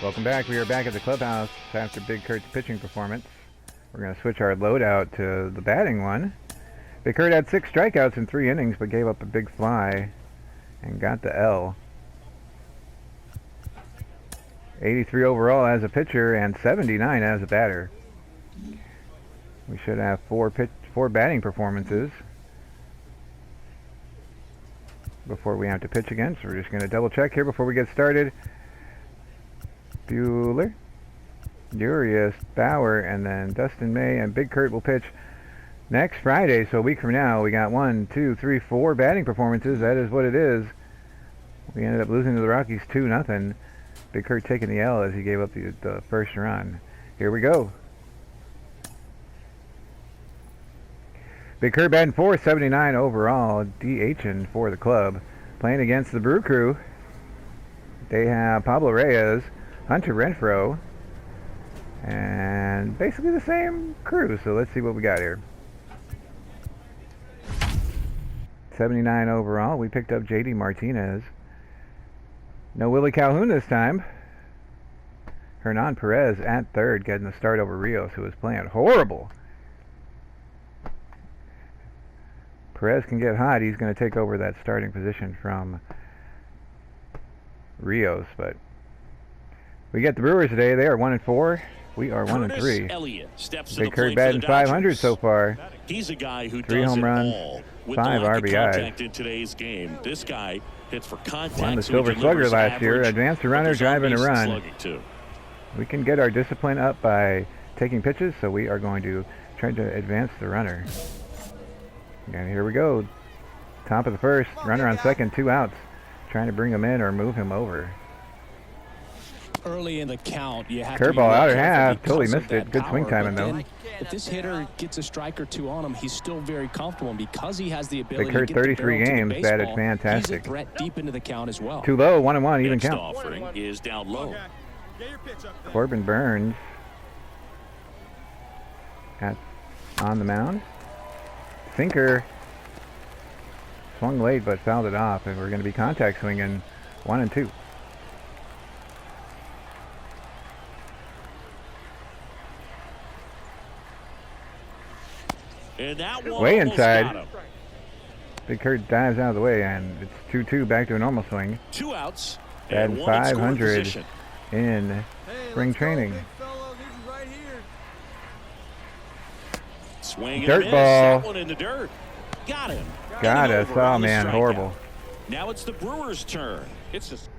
Welcome back. We are back at the clubhouse after Big Curt's pitching performance. We're going to switch our loadout to the batting one. Big Curt had 6 strikeouts in 3 innings, but gave up a big fly and got the L. 83 overall as a pitcher and 79 as a batter. We should have 4 batting performances before we have to pitch again. So we're just going to double check here before we get started. Bueller, Urias, Bauer, and then Dustin May, and Big Curt will pitch next Friday. So a week from now, we got 1, 2, 3, 4 batting performances. That is what it is. We ended up losing to the Rockies 2-0. Big Curt taking the L as he gave up the first run. Here we go. Big Curt batting 479 overall, DHing for the club. Playing against the Brew Crew, they have Pablo Reyes, Hunter Renfroe, and basically the same crew. So let's see what we got here. 79 overall. We picked up JD Martinez. No Willie Calhoun this time. Hernan Perez at third, getting the start over Rios, who was playing horrible. Perez can get hot. He's going to take over that starting position from Rios, but we get the Brewers today. They are 1-4. We are 1-3. Big Curt batting 500 so far. He's a guy who 3 home runs, 5 RBIs. In today's game. This guy hits for contact. Won the Silver Slugger last year. Advanced a runner, driving a run. We can get our discipline up by taking pitches, so we are going to try to advance the runner. And here we go. Top of the first. Runner on second, 2 outs. Trying to bring him in or move him over. Early in the count, you have curveball outer half. Totally missed it. Good swing timing though. If this hitter gets a strike or 2 on him, he's still very comfortable, and because he has the ability Big Curt, to get 33 games, batted fantastic. He's a threat deep into the count as well. Too low, 1-1, even count. Offering is down low. Corbin Burns on the mound. Sinker swung late but fouled it off, and we're going to be contact swinging 1-2. And that one way inside. Big Curt dives out of the way, and it's 2-2 back to a normal swing. 2 outs. Batting 500 in spring training. Dirt ball. That one in the dirt. Got him. Got us. Oh man, horrible. Now it's the Brewers' turn. It's just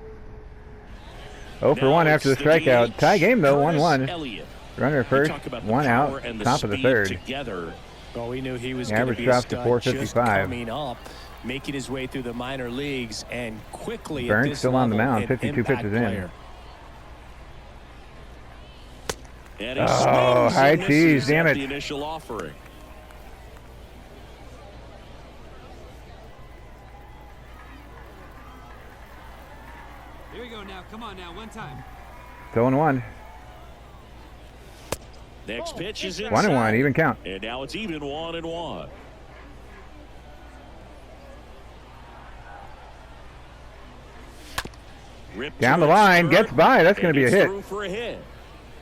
0 for 1 after the strikeout. Tie game though, 1-1. Runner first, 1 out, top of the third. Together. Well, we knew he was going to be drops to 455. Coming up, making his way through the minor leagues, and quickly. Burns still on the mound, 52 pitches in. Oh, high cheese, damn it. The initial offering. Here we go now. Come on now, one time. 0-1. Next pitch is inside. 1-1, even count. And now it's even 1-1. Down the line, gets by. That's going to be a hit. For a hit.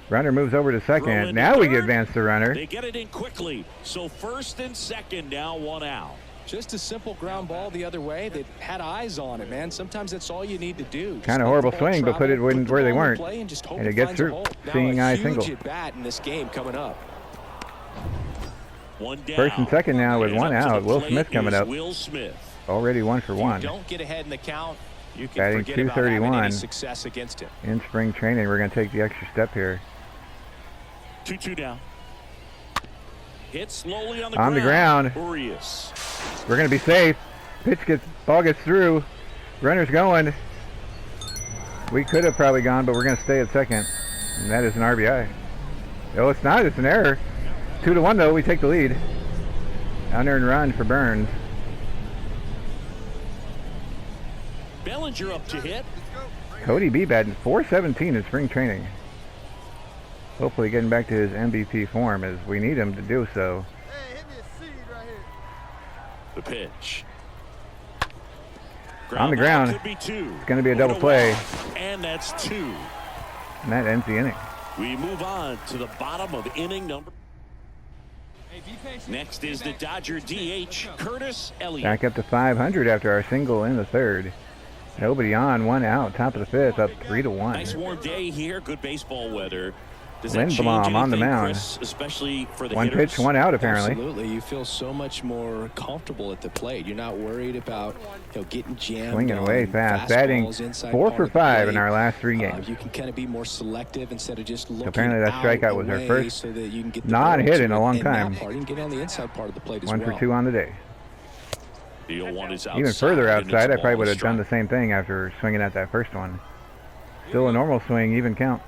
Runner moves over to second. Now we advance the runner. They get it in quickly. So first and second, now 1 out. Just a simple ground ball the other way that had eyes on it, man. Sometimes that's all you need to do. Kind of horrible swing, but put it where they weren't. And it gets through. Seeing eye single. Huge at bat in this game coming up. One down. First and second now with 1 out. Will Smith coming up. Will Smith. Already 1 for 1. Don't get ahead in the count. You can batting forget about having 231 any success against him. in spring training. We're going to take the extra step here. 2-2 down. Hit slowly on the ground. Urias. We're going to be safe. Ball gets through. Runner's going. We could have probably gone, but we're going to stay at second. And that is an RBI. Oh, it's not. It's an error. 2-1 though. We take the lead. Unearned run for Burns. Bellinger up to hit. Cody B batting 417 in spring training. Hopefully getting back to his MVP form, as we need him to do so. Hey, hit me a seed right here. The pitch. On the ground. Could be 2. It's going to be a double play. And that's 2. And that ends the inning. We move on to the bottom of inning number. Hey, be patient. Next is the Dodger DH, Curtis Elliott. Back up to 500 after our single in the third. Nobody on, 1 out, top of the fifth, up 3-1. Nice warm day here, good baseball weather. Does that change Lindblom on the anything, mound. Chris, especially for the 1 hitters? pitch, 1 out apparently. Absolutely. You feel so much more comfortable at the plate. You're not worried about getting jammed. Swinging on away fast. fastballs Batting inside 4 part for of the 5 in plate. our last 3 games. You can kind of be more selective instead of just looking apparently that strikeout was our away first so that you can get the non-hit ball in a to long it. And time. that part, you can get on the inside part of the plate as 1 well. for 2 on the day. The 0-1 is outside, Even further and it's outside, a I ball probably and would a have done the strike. same thing after swinging at that first one. Still a normal swing, even count.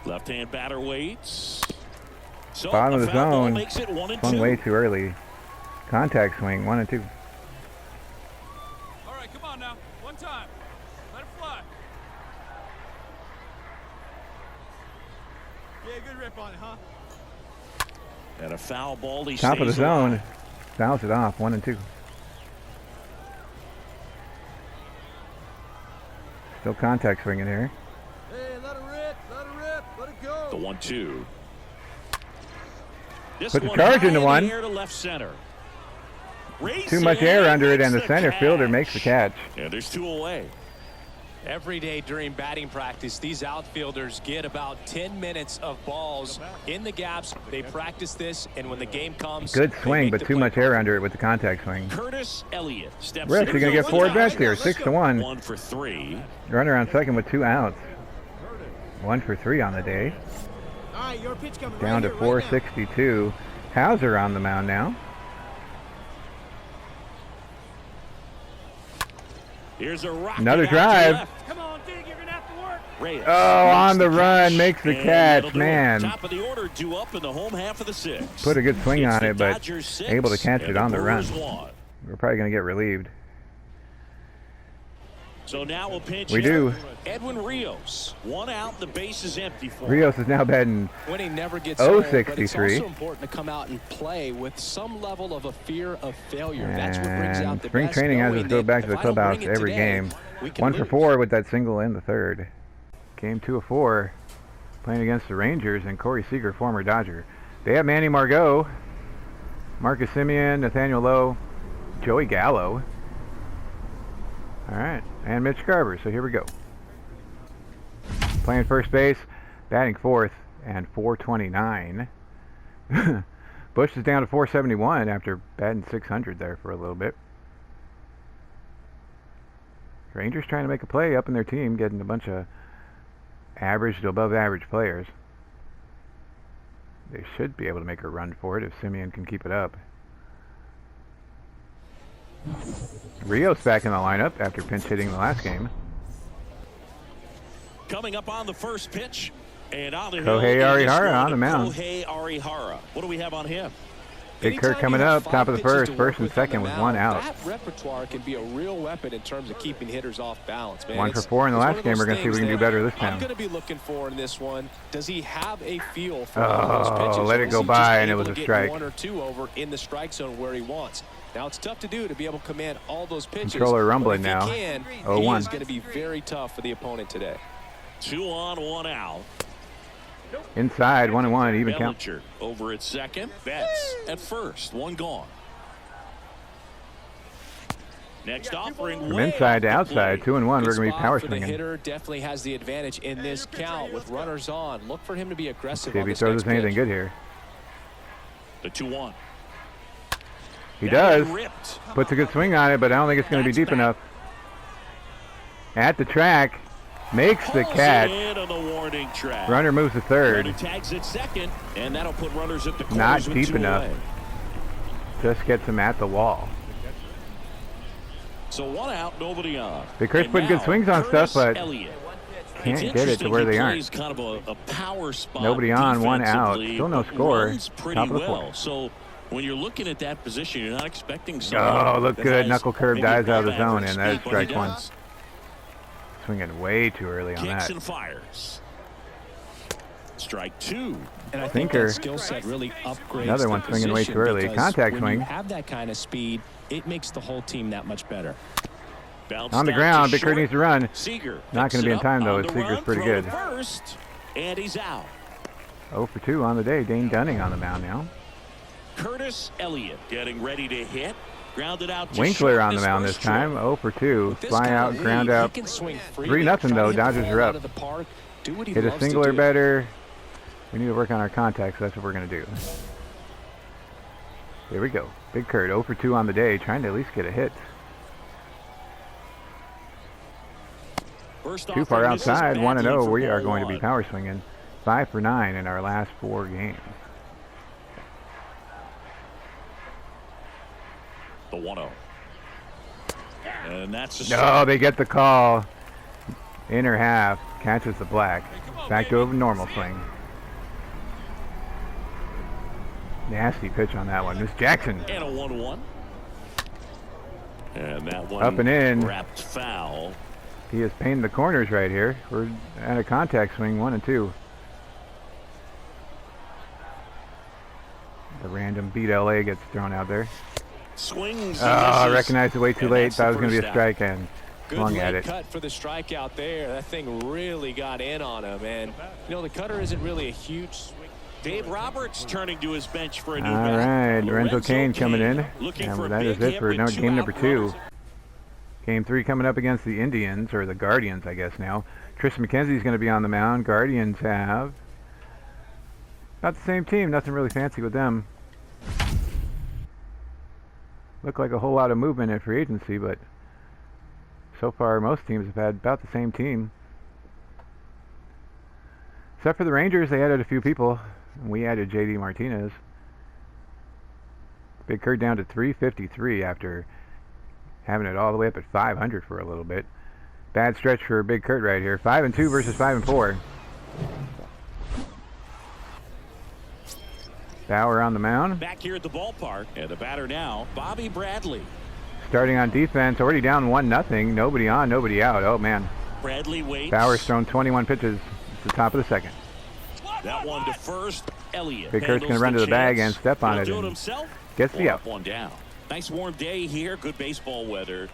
Left-hand batter waits. So Bottom of a the foul ball zone. makes it 1-2. Swung way too early. Contact swing, 1 and 2. All right, come on now. One time. Let it fly. Yeah, good rip on it, huh? And a foul ball. He Top of the stays alive. zone. Fouls it off, 1 and 2. Still contact swinging here. Hey, let it rip. Let it rip. Let it go. The 1-2. This Put the one charge high into in the one. air to left center. Too much air under it, and the center fielder makes the catch. Yeah, there's 2 away. Every day during batting practice, these outfielders get about 10 minutes of balls in the gaps. They practice this, and when the game comes, Good they swing, make but the too play much air under it with the contact swing. Curtis Elliott steps Rips, in. you're going to get 4 at bats here, 6-1. 1 for 3. Runner on second with 2 outs. 1 for 3 on the day. All right, your pitch coming. Down to 462. Hauser on the mound now. Here's a rocket Another out to drive. left. Come on, Dig. You're going to have to work. Reyes Oh, makes on the run, catch, makes the and catch, that'll do it. man. Top of the order, due up in the home half of the 6th. Put a good swing It's on the it, but Dodgers 6 able to catch and it on the run. Brewers 1. We're probably going to get relieved. So now we'll pinch We hitter, do. Edwin Rios. 1 out, the base is empty for him. Rios is now batting Winning never gets 0-63. old, but it's also important to come out and play with some level of a fear of failure. That's what brings out And the spring best, training has us knowing go that back to if the I don't clubhouse bring it every today, game. we can 1 for lose. 4 with that single in the third. Game 2 of 4. Playing against the Rangers and Corey Seager, former Dodger. They have Manny Margot, Marcus Semien, Nathaniel Lowe, Joey Gallo. All right, and Mitch Garver. So here we go. Playing first base, batting fourth, and 429. Bush is down to 471 after batting 600 there for a little bit. Rangers trying to make a play up in their team, getting a bunch of average to above average players. They should be able to make a run for it if Semien can keep it up. Rios back in the lineup after pinch hitting the last game. Coming up on the first pitch. And on the Kohei hill, it is Arihara going on to the mound. Kohei Arihara. What do we have on him? Big Curt Anytime coming you have up, top of the 5 pitches first, to work first and with on second the with 1 mound, out. That repertoire can be a real weapon in terms of keeping hitters off balance, man. 1 for It's- 4 in the it's last one of game. those We're going to see if we can things do better this that time. I'm going to be looking for in this one. Does he have a feel for all those pitches? Oh, let or it is go he by, just and it able was to a get strike. 1 or 2 over in the strike zone where he wants. Now it's tough to do to be able to command all those pitches. Controller but rumbling if now. He can, 0-1. He is going to be very tough for the opponent today. 2 on, 1 out. Inside, 1-1, even count. Bellinger over at second. Betts at first. 1 gone. Next offering From way inside to off the outside, plate. 2 and 1. Good We're going to be spot power for the swinging. hitter. Definitely has the advantage in this count with runners on. Look for him to be aggressive See if on he this throws next us anything pitch. good here. The 2-1. He That does. ripped. Puts a good swing on it, but I don't think it's going to be deep enough. At the track, makes the Pulls catch. it in on the warning track. Runner moves to third. Runner tags at second, and that'll put runners at the corners Not with deep 2 enough. away. Just gets him at the wall. So 1 out, nobody on. Big Curt's And putting good now, swings on Curtis stuff, but Elliott. can't It's get it to where interesting, they he aren't. plays kind of a power spot. Nobody on, 1 out. defensively, Still no but score. runs pretty Top of the well. fourth. So when you're looking at that position, you're not expecting someone Oh, look that good. has Knuckle curve maybe dies out of the above zone, average and that is speed, but he strike 1. does. Swinging way too early on Kicks that. and fires. Strike 2. And I think Thinker. that skill set really upgrades Another the one swinging way position too early. because Contact when swing. you have that kind of speed, it makes the whole team that much better. Bounce On the down ground, to Big Curt short. needs to run. Seager Not picks going to be it in up time, though. on the Seager's run, pretty throw good. to first, and he's out. 0 for 2 on the day. Dane Dunning on the mound now. Curtis Elliott getting ready to hit. Grounded out to Winkler short on the his mound this first time. trip. 0 for 2. With this Fly kind out, of ground lead, out. he can swing freely, 3-0 try to though. hit the Dodgers ball are out up. of the park, do what he Hit a loves to single or do. better. We need to work on our contacts. That's what we're going to do. Here we go. Big Curt 0 for 2 on the day. Trying to at least get a hit. First Too off, far and misses outside. 1-0. badly We for are ball going to be one. power swinging. 5 for 9 in our last 4 games. The 1-0. And that's a No, strike. they get the call. Inner half. Catches the black. Back to a normal swing. Nasty pitch on that one. Miss Jackson. And a 1-1. And that one Up and in. wrapped foul. He has painted the corners right here. We're at a contact swing, 1 and 2. The random beat LA gets thrown out there. Swings. Oh, I and misses. recognized it way too And late. that's Thought it was the going to be a first strike and Good swung late at it. cut for the strikeout there. That thing really got in on him. And, you know, the cutter isn't really a huge swing. Dave Roberts turning to his bench for a new All bat. right, Lorenzo Kane coming in. Looking And for a that is big it hit for with two game number out 2. runners. Game 3 coming up against the Indians, or the Guardians, I guess now. Tristan McKenzie's going to be on the mound. Guardians have about the same team. Nothing really fancy with them. Look like a whole lot of movement in free agency, but so far most teams have had about the same team. Except for the Rangers, they added a few people. We added J.D. Martinez. Big Curt down to 353 after having it all the way up at 500 for a little bit. Bad stretch for Big Curt right here. 5 and 2 versus 5 and 4. Bauer on the mound. Back here at the ballpark. And the batter now, Bobby Bradley. Starting on defense, already down 1-0. Nobody on, nobody out. Oh man. Bradley waits. Bauer's thrown 21 pitches. It's the top of the second. That one to first. Elliott. Big Curt's handles gonna run to the bag chance. and step on He'll it do and himself. gets the One out. up, one down. Nice warm day here. Good baseball weather.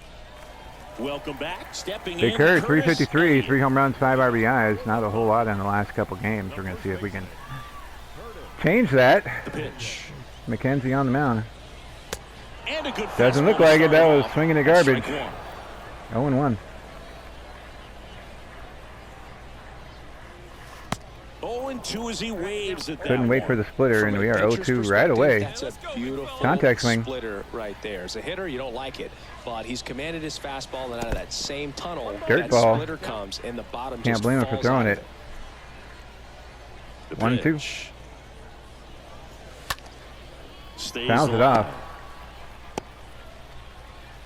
Welcome back. Stepping Big in. Curt, Curtis 353, Elliott. 3 home runs, 5 RBIs. Not a whole lot in the last couple games. We're going to see if we can change that. The pitch. McKenzie on the mound. And a good Doesn't look fastball like it. That starting was off. swinging at That's garbage. strike one. 0-1. 0-2 as he waves at that Couldn't wait one. for the splitter, From and a we are pitcher's 0-2 right perspective, away. That's a beautiful Contact swing. splitter right there. As a hitter, you don't like it, but he's commanded his fastball, and out of that same tunnel, Dirt that ball. splitter comes, and the bottom Can't just blame him for falls throwing out of it. The 1-2. pitch. Stays Fouls it alive. off.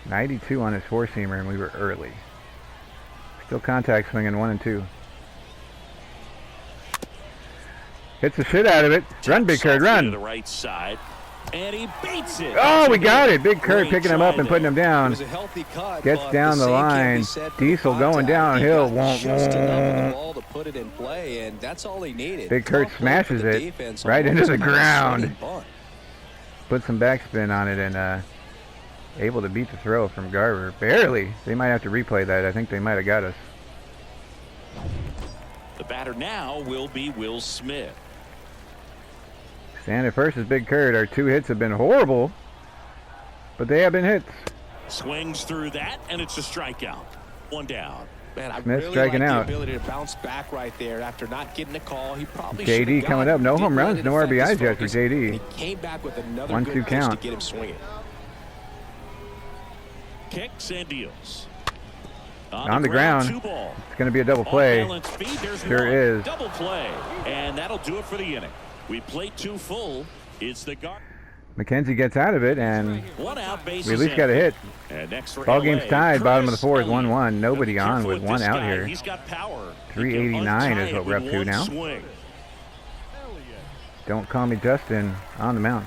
92 on his four-seamer, and we were early. Still contact swinging, 1-2. Hits the shit out of it. Run, Big Curt, Softly to run. the right side, and he beats it. Oh, we got it. Big Curt Great picking him up try and putting there. him It down. was a healthy cut, Gets but down the same can't be line. said for the Diesel going contact. downhill. He got just enough of the ball to put it in play, and that's all he needed. Big Curt Tough look smashes for the it defense, right into almost the a ground. swinging bunt. Put some backspin on it and able to beat the throw from Garver. Barely. They might have to replay that. I think they might have got us. The batter now will be Will Smith. Stand at first is Big Curt. Our 2 hits have been horrible, but they have been hits. Swings through that, and it's a strikeout. One down. Man, I Smith really striking like out. the ability to bounce back right there after not getting a call. He probably JD should've got coming it. up. No Didn't home let runs, it no affect his RBIs yet for focus, JD. and he came back with another 1-2 good pitch count. to get him swinging. Kicks and deals. On the ground. 2 ball. It's going to be a double Off play. balance feed, there's Sure one. is. Double play. And that'll do it for the inning. We played 2 full. It's the guard. McKenzie gets out of it, and 1 out, bases we at least in. got a hit. And next for Ball LA, game's tied. Bottom of the Curtis 4th, Elliott. 1-1. Nobody Be on careful with 1 this out guy. here. He's got power. 389 is He can what we're up untie to it with now. one swing. Don't call me Justin on the mound.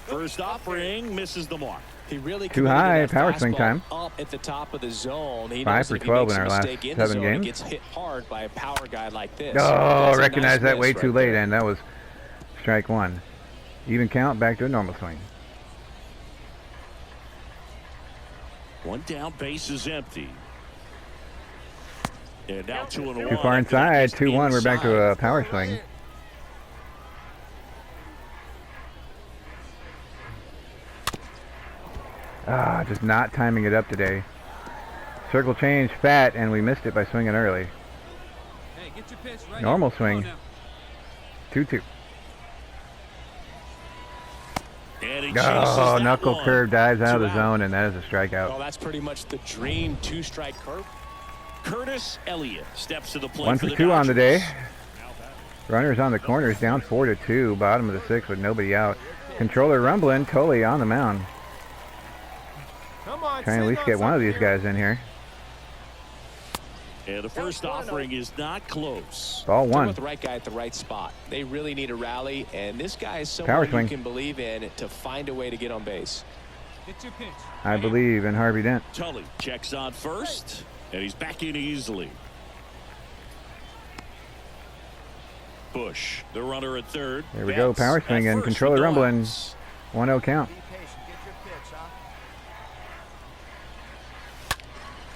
First offering misses the mark. He really Too committed high, that power swing fastball time. Up at the top of the zone. He 5 knows for if he 12 makes in a our last mistake in the 7 zone, games. He gets hit hard by a power guy like this. Oh, That's a recognize nice that way miss too right late, there. and that was strike 1. Even count, back to a normal swing. One down, base is empty. And now 2-1. Too far inside, 2-1. We're back to a power swing. Just not timing it up today. Circle change, fat, and we missed it by swinging early. Hey, get your pitch right. Normal swing. 2-2. Oh, knuckle curve dives out of the zone, and that is a strikeout. Well, that's pretty much the dream two-strike curve. Curtis Elliott steps to the plate. 1 for 2 on the day. Runners on the corners, down 4-2. Bottom of the 6th with nobody out. Controller rumbling. Tully on the mound. Trying to at least get one of these guys in here. And the first offering is not close. Ball 1. With the right guy at the right spot. They really need a rally, and this guy is someone you can believe in to find a way to get on base. Get your pitch. I believe in Harvey Dent. Tully checks on first, and he's back in easily. Bush, the runner at third. There we go, power swing and controller rumbling. 1-0 count.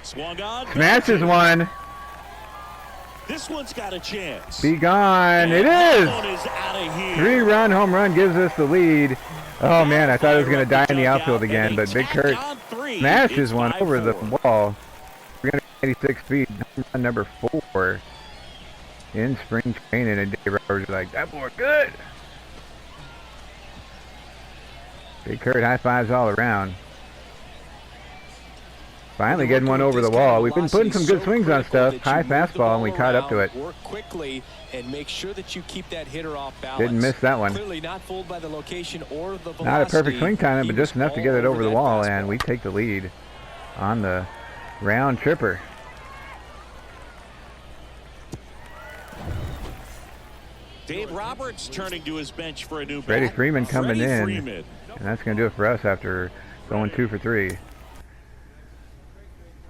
Swung on. Smashes one. This one's got a chance. Be gone. It is. 3-run home run gives us the lead. Oh man, I thought it was going to die in the outfield again, but Big Curt smashes one over the wall. 386 feet, home run number 4 in spring training, and Dave Roberts was like, that boy good. Big Curt high fives all around. Finally getting one over the wall. We've been putting some good swings on stuff. High fastball, and we caught up to it. Work quickly and make sure that you keep that hitter off balance. Didn't miss that one. Clearly not fooled by the location or the velocity. Not a perfect swing timing, but just enough to get it over the wall, and we take the lead on the round tripper. Dave Roberts turning to his bench for a new Freddie bat. Freeman coming Freddie in, Freeman. and that's going to do it for us after going 2 for 3.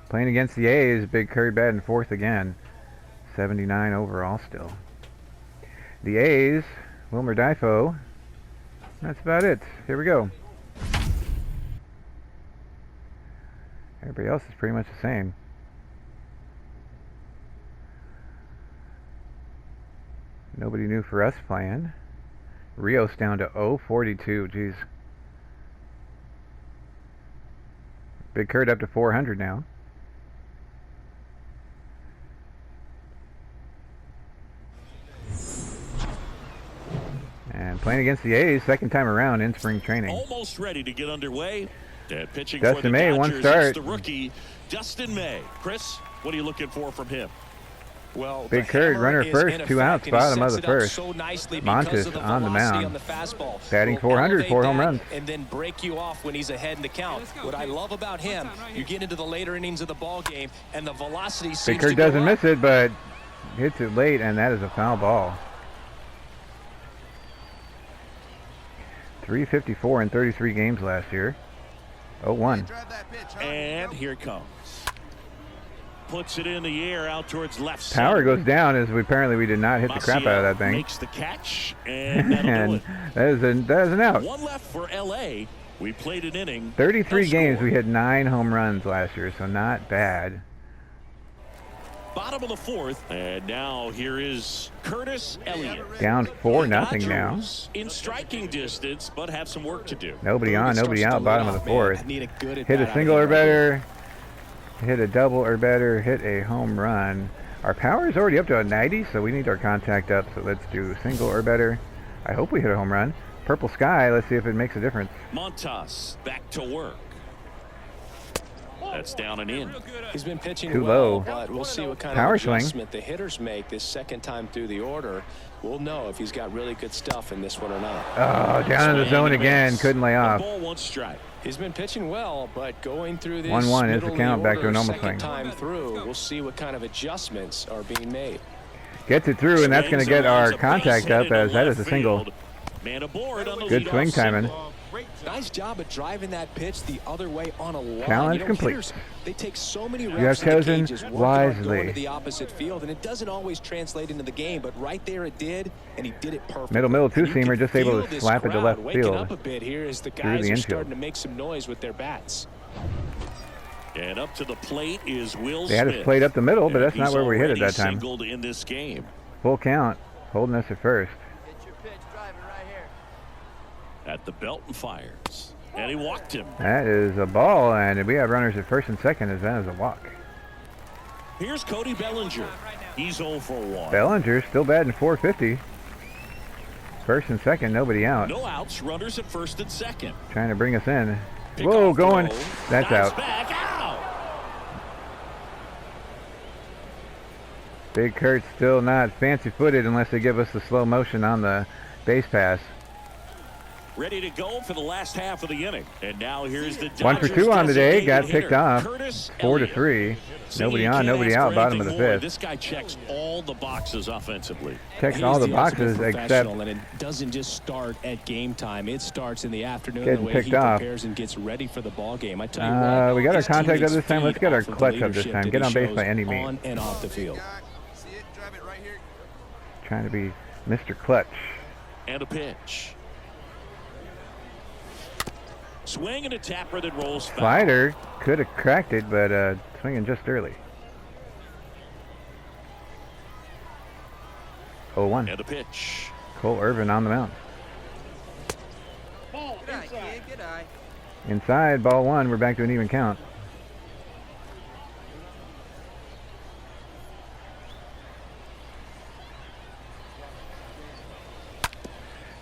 Playing against the A's, Big Curt batting 4th again. 79 overall still. The A's, Wilmer Difo. That's about it. Here we go. Everybody else is pretty much the same. Nobody new for us playing. Rios down to 0-42. Jeez. Big Curt up to 400 now. And playing against the A's, second time around in spring training. Almost ready to get underway. And pitching Dustin for the May, Dodgers, 1 start. it's the rookie, Dustin May. Chris, what are you looking for from him? Well, Big Curt, runner first, 2 outs, bottom of the first. Montes on the mound. Batting 400, 4 home runs. And then break you off when he's ahead in the count. What I love about him, you get into the later innings of the ball game, and the velocity seems Big Curt doesn't miss it, but hits it late, and that is a foul ball. 354 in 33 games last year. 0-1. And here it comes. Puts it in the air out towards left side. Power goes down as we did not hit the crap out of that thing. Makes the catch, and that'll do it. that is an out. 1 left for LA. We played an inning. 33 games, we hit 9 home runs last year, so not bad. Bottom of the 4th, and now here is Curtis Elliott. Down 4-0 now. In striking distance, but have some work to do. Nobody on, nobody out. Bottom of the 4th. Hit a single or better. Hit a double or better. Hit a home run. Our power is already up to a 90, so we need our contact up. So let's do single or better. I hope we hit a home run. Purple sky. Let's see if it makes a difference. Montas back to work. That's down and in. He's been pitching too well, low. but we'll see what kind Power of adjustment swing. the hitters make this second time through the order. We'll know if he's got really good stuff in this one or not. Oh, down in the zone again. Couldn't lay off. Ball, 1 strike. He's been pitching well, but going through this 1-1 is the count. Back to a normal second swing. time through, we'll see what kind of adjustments are being made. Gets it through, and that's going to get our contact up, as that is a single. Man aboard on the Good swing timing. Nice job at driving that pitch the other way on a line. Challenge complete. Hitters, they take so many reps You have chosen wisely. going to the opposite field, and it doesn't always translate into the game, but right there it did, and he did it perfectly. Middle two-seamer, just able to slap it to left waking field up a bit here as the through guys the are infield. starting to make some noise with their bats. And up to the plate is Will They had Smith. us played up the middle, but And that's not he's where we hit it already that time. singled in this game. Full count, holding us at first. Get your pitch, drive it right here. At the belt and fires. And he walked him. That is a ball, and we have runners at first and second as that is a walk. Here's Cody Bellinger. He's 0 for 1. Bellinger still batting .450. First and second, nobody out. No outs, runners at first and second. Trying to bring us in. Pick Whoa, off going. throw. That's Nice out. Back out. Big Curt still not fancy-footed unless they give us the slow motion on the base pass. Ready to go for the last half of the inning. And now here's the 1 for 2 on today. Got picked hitter, off. Curtis 4-3. Nobody you on, can't nobody ask out. for Bottom of the anything more. fifth. This guy checks all the boxes offensively. Checks all the boxes except and it doesn't just start at game time. It starts in the afternoon. Getting The way picked he off. prepares and gets ready for the ball game. I tell you what, we got our his contact up teammates this time. Let's feed get our off of the clutch up this leadership time. that Get he on base shows by any means. on and off the field. See it, drive it right here. Trying to be Mr. Clutch. And a pitch. Swing and a tapper that rolls foul. Slider could have cracked it, but swinging just early. 0-1. And a pitch. Cole Irvin on the mound. Good eye, kid, good eye. Inside, ball 1. We're back to an even count.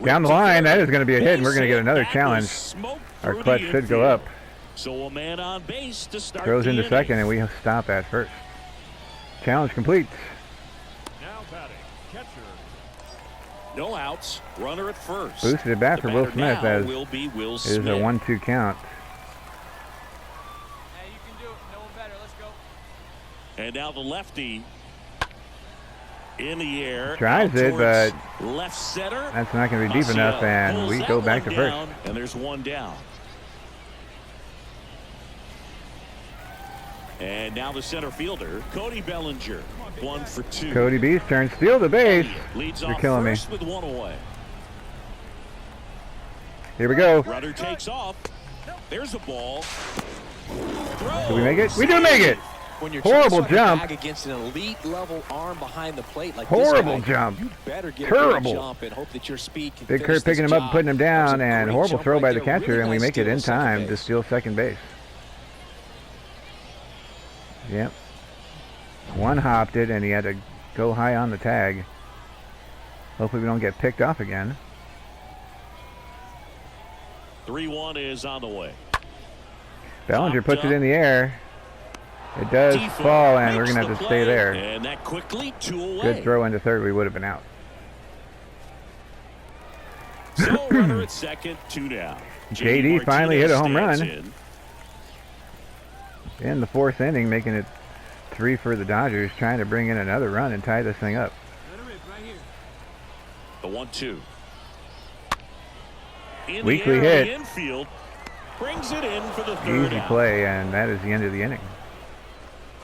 Down the line, that is going to be a hit, and we're going to get another challenge. Our clutch should go up. So a man on base to start. Throws the into inning. second, and we stop at first. Challenge complete. Now batting, catcher. No outs. Runner at first. Boosted it back The for Will batter Smith now as will be Will it is Smith. a 1-2 count. Hey, you can do it. No one better. Let's go. And now the lefty in the air. Tries out it, towards but left center. that's not going to be deep enough, and Pulls we that go back to one first. down, and there's one down. And now the center fielder, Cody Bellinger, 1 for 2. Cody B's turn, steal the base. Leads You're off killing me. first with 1 away. Here we go. Runner takes off. There's a ball. Do we make it? We do make it. When you're Horrible trying to jump. bag against an elite level arm behind the plate like Horrible this guy, jump. You better get Terrible. a good jump and hope that your speed can Big finish Curt picking this him up and job. putting him That was down, a and great horrible jump throw right by the there. catcher, Really and we nice make it steal in at second time to base. steal second base. Yep. One hopped it, and he had to go high on the tag. Hopefully we don't get picked off again. 3-1 is on the way. Bellinger Popped puts it in the air. It does Default fall, and we're makes going to have the to stay play, there. And that quickly 2 away. Good throw into third. We would have been out. So runner at second, 2 down. JD finally hit a home Martinez run. stands In the fourth inning, making it 3 for the Dodgers, trying to bring in another run and tie this thing up. Let her rip right here. in. The 1-2. In Weakly the air, hit. the infield brings it in for the third Easy out. play, and that is the end of the inning.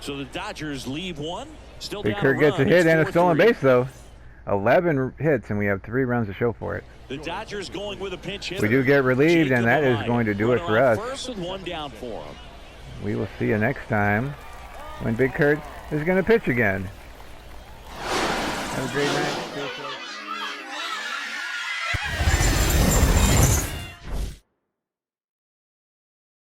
So the Dodgers leave one. Still Big down Curt gets a run. hit It's and a stolen 4-3. base, though. 11 hits, and we have 3 runs to show for it. The Dodgers going with a pinch hitter. We do get relieved, and Jacob that is Elias. going to do it Runner for on us. First with 1 down for him. We will see you next time when Big Curt is going to pitch again. Have a great night. Stay safe.